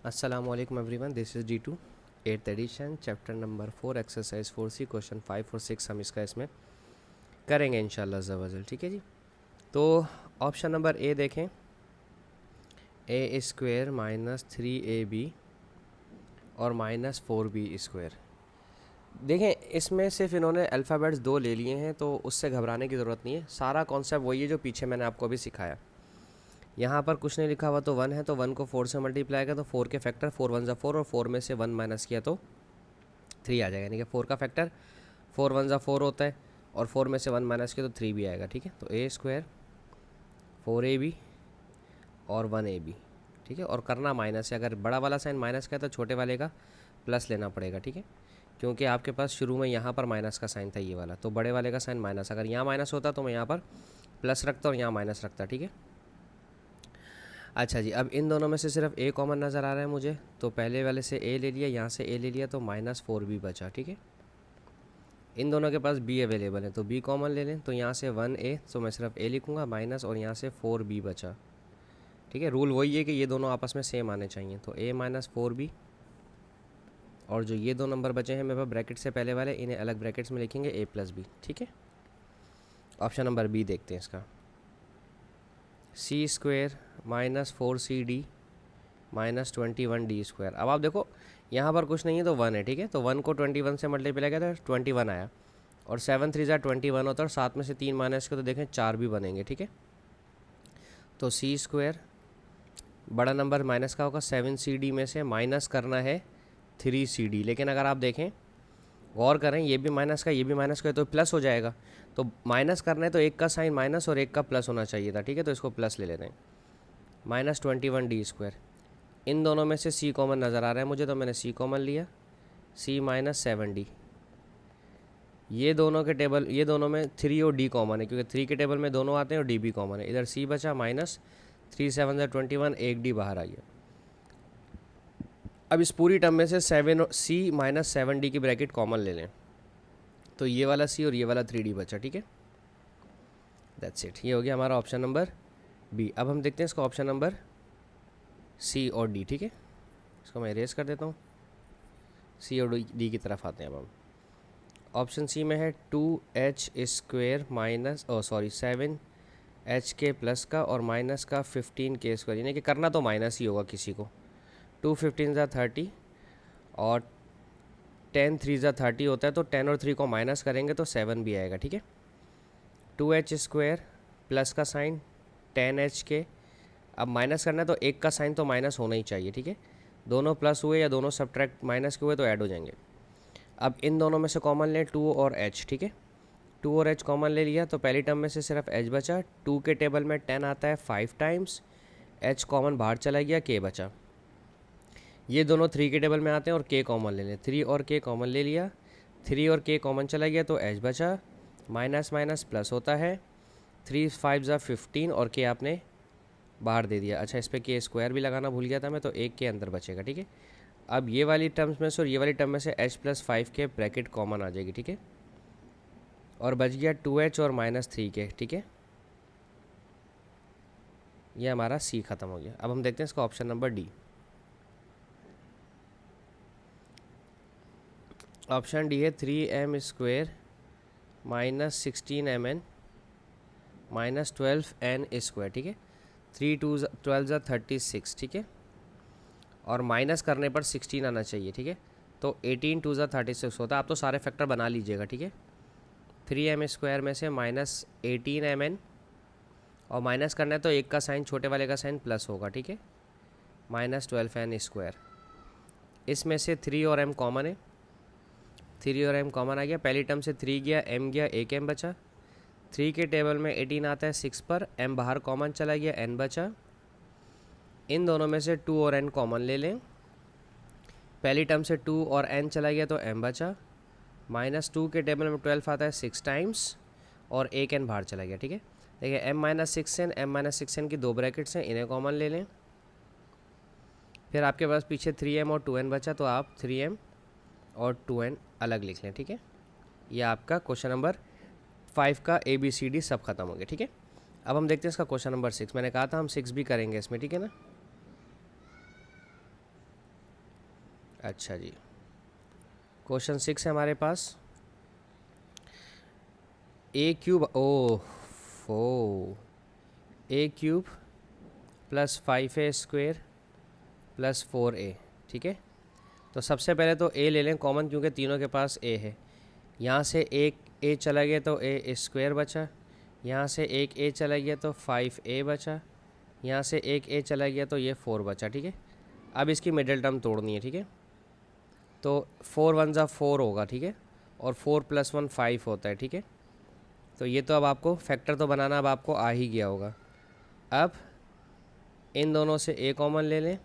अस्सलाम वालेकुम everyone, this is D2 8th edition chapter number 4 exercise 4C question 5 और 6 हम इसका इसमें करेंगे इंशाल्लाह ज़वज़ल। ठीक है जी। तो ऑप्शन नंबर ए देखें, ए स्क्वायर माइनस 3AB और माइनस 4B स्क्वायर। देखें, इसमें सिर्फ इन्होंने अल्फ़ाबेट्स दो ले लिए हैं, तो उससे घबराने की ज़रूरत नहीं है। सारा कॉन्सेप्ट वही है जो पीछे मैंने आपको अभी सिखाया। यहाँ पर कुछ नहीं लिखा हुआ तो 1 है, तो 1 को 4 से मल्टीप्लाई किया तो 4 के फैक्टर 4 1 ज़ा 4 और 4 में से 1 माइनस किया तो 3 आ जाएगा। यानी कि 4 का फैक्टर 4 1 ज़ा 4 होता है और 4 में से 1 माइनस किया तो 3 भी आएगा। ठीक है, तो ए स्क्वायर 4AB और 1AB। ठीक है, और करना माइनस है। अगर बड़ा वाला साइन माइनस का है तो छोटे वाले का प्लस लेना पड़ेगा। ठीक है, क्योंकि आपके पास शुरू में यहाँ पर माइनस का साइन था ये वाला, तो बड़े वाले का साइन माइनस। अगर यहाँ माइनस होता तो मैं यहाँ पर प्लस रखता और यहाँ माइनस रखता। ठीक है, अच्छा जी। अब इन दोनों में से सिर्फ ए कॉमन नज़र आ रहा है मुझे, तो पहले वाले से ए ले लिया, यहाँ से ए ले लिया तो -4B बचा। ठीक है, इन दोनों के पास बी अवेलेबल है तो बी कॉमन ले लें, तो यहाँ से 1A तो मैं सिर्फ ए लिखूँगा माइनस, और यहाँ से 4B बचा। ठीक है, रूल वही है कि ये दोनों आपस में सेम आने चाहिए, तो a माइनस 4B, और जो ये दो नंबर बचे हैं मेरे पास ब्रैकेट से पहले वाले, इन्हें अलग ब्रैकेट्स में लिखेंगे a प्लस बी। ठीक है, ऑप्शन नंबर बी देखते हैं इसका, c square minus 4CD minus 21D square. अब आप देखो यहाँ पर कुछ नहीं है तो 1 है। ठीक है, तो 1 को 21 से मल्टीप्लाई किया तो 21 आया, और 7 3 ज़ा 21 होता है, और 7 में से 3 माइनस के तो देखें 4 भी बनेंगे। ठीक है, तो सी स्क्वायर बड़ा नंबर माइनस का होगा, 7CD में से माइनस करना है 3CD। लेकिन अगर आप देखें गौर करें, ये भी माइनस का ये भी माइनस का है तो प्लस हो जाएगा। तो माइनस करना है तो एक का साइन माइनस और एक का प्लस होना चाहिए था। ठीक है, तो इसको प्लस ले लेते हैं, -21D स्क्वायर। इन दोनों में से सी कॉमन नज़र आ रहा है मुझे, तो मैंने सी कॉमन लिया, सी -7D। ये दोनों के टेबल, ये दोनों में 3 और D कॉमन है, क्योंकि 3 के टेबल में दोनों आते हैं और D भी कॉमन है। इधर सी बचा -3 7 ज़ा 21, एक D बाहर आ गया। अब इस पूरी टर्म में से C -7D की ब्रैकेट कॉमन ले लें, तो ये वाला C और ये वाला 3D बचा। ठीक है, दैट्स इट, ये हो गया हमारा ऑप्शन नंबर बी। अब हम देखते हैं इसका ऑप्शन नंबर सी और डी। ठीक है, इसको मैं इरेज कर देता हूँ, सी और डी की तरफ आते हैं। अब हम ऑप्शन सी में है 2H square minus 7HK plus का और माइनस का 15K स्क्वायर। यानी कि करना तो माइनस ही होगा किसी को। 2 15 ज़ा 30 और 10 3 ज़ा 30 होता है, तो 10 और 3 को माइनस करेंगे तो 7 भी आएगा। ठीक है, 2H स्क्वायर प्लस का साइन 10HK। अब माइनस करना है तो एक का साइन तो माइनस होना ही चाहिए। ठीक है, दोनों प्लस हुए या दोनों सब्ट्रैक्ट माइनस के हुए तो ऐड हो जाएंगे। अब इन दोनों में से कॉमन लें 2 और H। ठीक है, 2 और H कॉमन ले लिया तो पहली टर्म में से सिर्फ H बचा। 2 के टेबल में 10 आता है 5 टाइम्स, H कॉमन बाहर चला गया, K बचा। ये दोनों 3 के टेबल में आते हैं और K कॉमन ले लें, 3 और K कॉमन ले लिया, 3 और K कॉमन चला गया तो H बचा, माइनस माइनस प्लस होता है, 3 5 ज़ा 15 और K आपने बाहर दे दिया। अच्छा, इस पर K स्क्वायर भी लगाना भूल गया था मैं, तो एक के अंदर बचेगा। ठीक है, अब ये वाली टर्म्स में से और ये वाली टर्म में से H + 5 के ब्रैकेट कॉमन आ जाएगी। ठीक है, और बच गया 2H और -3K। ठीक है, ये हमारा C ख़त्म हो गया। अब हम देखते हैं इसका option number D. Option D है 3M square -16MN -12N square. ठीक है, 3 2 12 ज़ा 36। ठीक है, और माइनस करने पर 16 आना चाहिए। ठीक है, तो 18 2 ज़ा 36 होता है। आप तो सारे फैक्टर बना लीजिएगा। ठीक है, 3M स्क्वायर में से -18MN, और माइनस करना है तो एक का साइन छोटे वाले का साइन प्लस होगा। ठीक है, -12N स्क्वायर। इसमें से 3 और M कॉमन है, 3 और M कॉमन आ गया। पहली टर्म से 3 गया, M गया, एक M बचा। 3 के टेबल में 18 आता है 6 पर, M बाहर कॉमन चला गया, N बचा। इन दोनों में से 2 और N कॉमन ले लें, पहली टर्म से 2 और N चला गया तो M बचा, -2 के टेबल में 12 आता है 6 टाइम्स, और एक N बाहर चला गया। ठीक है, देखिए M-6N की दो ब्रैकेट्स हैं, इन्हें कॉमन ले लें। फिर आपके पास पीछे 3M और 2N बचा, तो आप 3M और 2N अलग लिख लें। ठीक है, यह आपका क्वेश्चन नंबर 5 का ABCD सब खत्म हो गया। ठीक है, अब हम देखते हैं इसका क्वेश्चन नंबर 6। मैंने कहा था हम 6 भी करेंगे इसमें। ठीक है ना, अच्छा जी, क्वेश्चन 6 है हमारे पास। A cube, a cube plus 5a² plus 4a, ठीक है। तो सबसे पहले तो ए ले लें कॉमन, क्योंकि तीनों के पास ए है। यहाँ से एक ए चला गया तो ए स्क्वायर बचा, यहाँ से एक ए चला गया तो 5a बचा, यहाँ से एक ए चला गया तो ये 4 बचा, ठीक है। अब इसकी मिडिल टर्म तोड़नी है, ठीक है। तो 4 1 जा 4 होगा, ठीक है, और 4 + 1 5 होता है, ठीक है। तो ये तो अब आपको फैक्टर तो बनाना अब आपको आ ही गया होगा। अब इन दोनों से ए कॉमन ले लें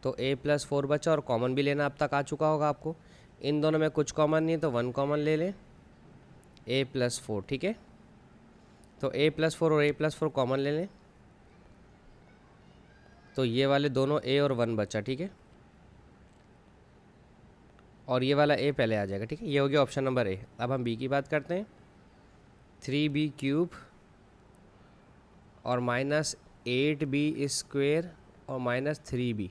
तो a + 4 बचा, और कॉमन भी लेना अब तक आ चुका होगा आपको। इन दोनों में कुछ कॉमन नहीं है तो 1 कॉमन ले लें, a + 4, ठीक है। तो a + 4 और a + 4 कॉमन ले लें, तो ये वाले दोनों a और 1 बचा, ठीक है। और ये वाला a पहले आ जाएगा, ठीक है। ये हो गया ऑप्शन नंबर ए। अब हम b की बात करते हैं। 3b³ और -8b² और -3b।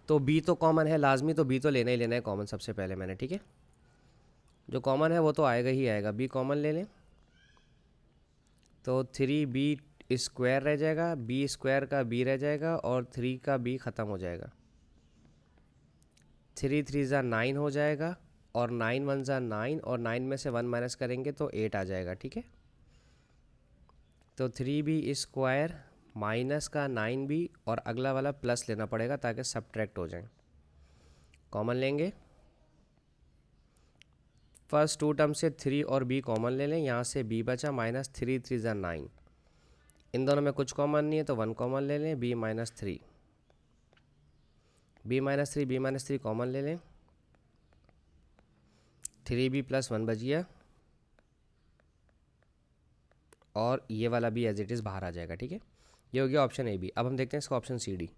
तो b तो कॉमन है लाजमी, तो b तो लेना ही लेना है कॉमन सबसे पहले मैंने, ठीक है। जो कॉमन है वो तो आएगा ही आएगा, b कॉमन ले लें तो 3b² रह जाएगा, b² का b रह जाएगा और 3 का b ख़त्म हो जाएगा। 3 3 ज़ा 9 हो जाएगा, और 9 1 ज़ा 9, और 9 में से 1 माइनस करेंगे तो 8 आ जाएगा, ठीक है। तो 3b² माइनस का 9b, और अगला वाला प्लस लेना पड़ेगा ताकि सब्ट्रैक्ट हो जाए। कॉमन लेंगे, फर्स्ट 2 टर्म से 3 और b कॉमन ले लें, यहाँ से b बचा, -3 3 ज़ा 9। इन दोनों में कुछ कॉमन नहीं है तो 1 कॉमन ले लें, b - 3, b - 3 कॉमन ले लें, 3b + 1 बच गया, और ये वाला भी एज इट इज़ बाहर आ जाएगा, ठीक है। ये हो गया ऑप्शन ए बी। अब हम देखते हैं इसका option C D.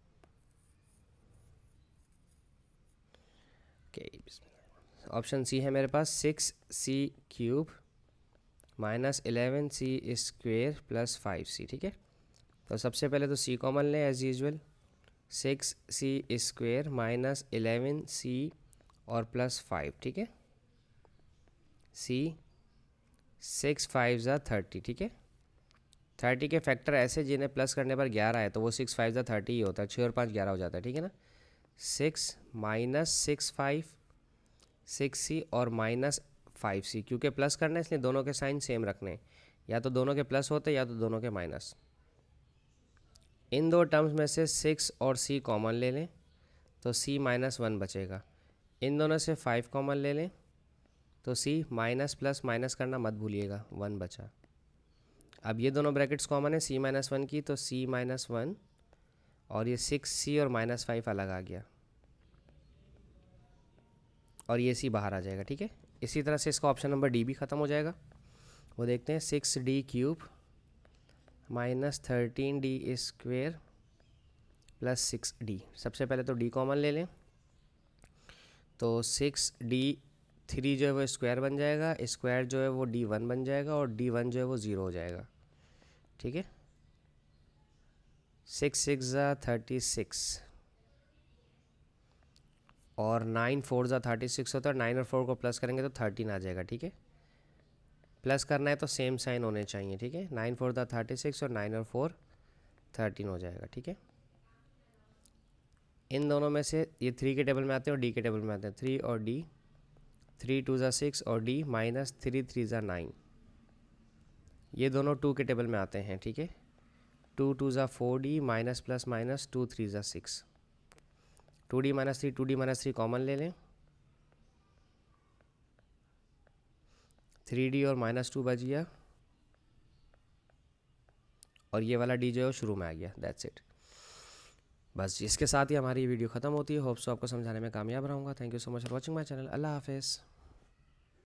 Option C है मेरे पास 6c³ -11c² + 5c, ठीक है। तो सबसे पहले तो c कॉमन लें एज यूजुअल, 6c² -11c और +5, ठीक है। c 6 5 ज़ा 30, ठीक है। 30 के फैक्टर ऐसे जिन्हें प्लस करने पर 11 है तो वो 6 5 ज़ा 30 ही होता है, 6 और 5 11 हो जाता है, ठीक है ना। 6 -6 5 6c और -5c, क्योंकि प्लस करना है इसलिए दोनों के साइन सेम रखने हैं, या तो दोनों के प्लस होते हैं या तो दोनों के माइनस। इन दो टर्म्स में से 6 और c कॉमन ले लें तो c -1 बचेगा। इन दोनों से 5 कॉमन ले लें तो c माइनस प्लस माइनस करना मत भूलिएगा, 1 बचा। अब ये दोनों ब्रैकेट्स कॉमन है c - 1 की, तो c - 1, और ये 6c और -5 अलग आ गया, और ये c बाहर आ जाएगा, ठीक है। इसी तरह से इसका ऑप्शन नंबर डी भी ख़त्म हो जाएगा। वो देखते हैं, 6d³ -13d² + 6d। सबसे पहले तो d कॉमन ले लें, तो 6d3 जो है वो स्क्वायर बन जाएगा, स्क्वायर जो है वो d1 बन जाएगा, और d1 जो है वो 0 हो जाएगा, ठीक है। 6 6 ज़ा 36, और 9 4 ज़ा 36 होता है, 9 और 4 को प्लस करेंगे तो 13 आ जाएगा, ठीक है। प्लस करना है तो सेम साइन होने चाहिए, ठीक है। 9 4 ज़ा 36 और 9 और 4 13 हो जाएगा, ठीक है। इन दोनों में से ये 3 के टेबल में आते हैं और d के टेबल में आते हैं, 3 और d, 3 2 ज़ा 6 और d -3 3 ज़ा 9, ये दोनों 2 के टेबल में आते हैं, ठीक है। 2 2 ज़ा 4d माइनस प्लस माइनस 2 3 ज़ा 6, 2d - 3 2d - 3 कॉमन ले लें, 3d और -2 बच गया, और ये वाला d जो है वो शुरू में आ गया। That's it. बस इसके साथ ही हमारी वीडियो ख़त्म होती है। होप सो आपको समझाने में कामयाब रहूँगा। Thank you so much for watching my channel. अल्लाह हाफिज़।